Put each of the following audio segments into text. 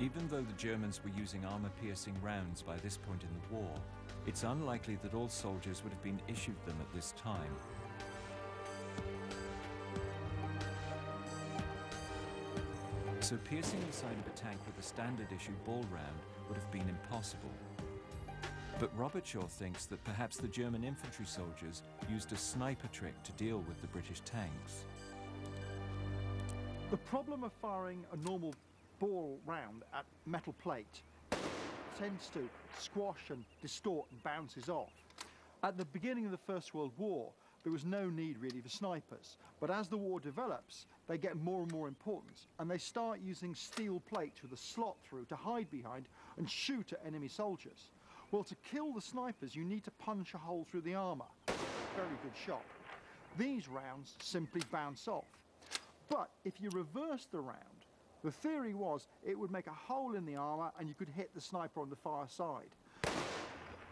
Even though the Germans were using armor-piercing rounds by this point in the war, it's unlikely that all soldiers would have been issued them at this time. So piercing the side of a tank with a standard issue ball round would have been impossible. But Robert Shaw thinks that perhaps the German infantry soldiers used a sniper trick to deal with the British tanks. The problem of firing a normal ball round at metal plate tends to squash and distort and bounces off. At the beginning of the First World War, there was no need really for snipers. But as the war develops, they get more and more important, and they start using steel plates with a slot through to hide behind and shoot at enemy soldiers. Well, to kill the snipers, you need to punch a hole through the armour. Very good shot. These rounds simply bounce off. But if you reverse the round, the theory was it would make a hole in the armour and you could hit the sniper on the far side.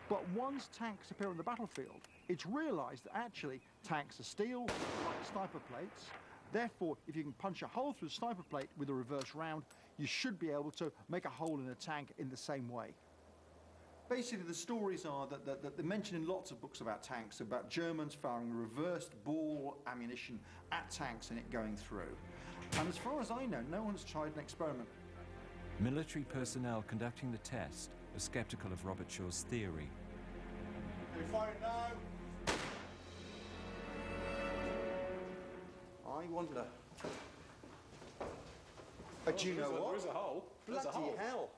But once tanks appear on the battlefield, it's realised that actually tanks are steel, like sniper plates. Therefore, if you can punch a hole through a sniper plate with a reverse round, you should be able to make a hole in a tank in the same way. Basically, the stories are that they're mentioned in lots of books about tanks, about Germans firing reversed ball ammunition at tanks and it going through. And as far as I know, no one's tried an experiment. Military personnel conducting the test are sceptical of Robert Shaw's theory. Are you firing now? I wonder. Do you know what? There is a hole. There's a hole. Bloody hell.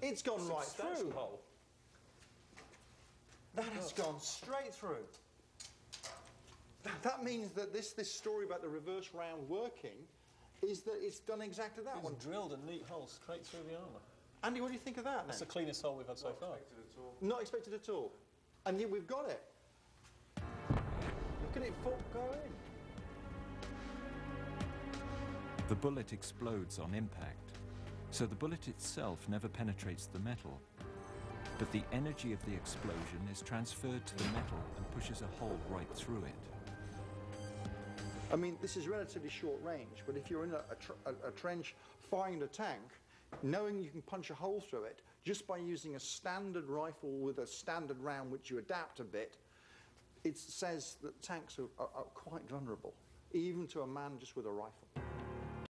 It's gone right through. Hole. That has gone straight through. That means that this story about the reverse round working is that it's done exactly that. It's drilled a neat hole straight through the armour. Andy, what do you think of that? That's the cleanest hole we've had so far. Not expected at all. Not expected at all. And yet we've got it. Look at it go in. The bullet explodes on impact, so the bullet itself never penetrates the metal. But the energy of the explosion is transferred to the metal and pushes a hole right through it. I mean, this is relatively short range, but if you're in a trench firing a tank, knowing you can punch a hole through it, just by using a standard rifle with a standard round which you adapt a bit, it says that tanks are quite vulnerable, even to a man just with a rifle.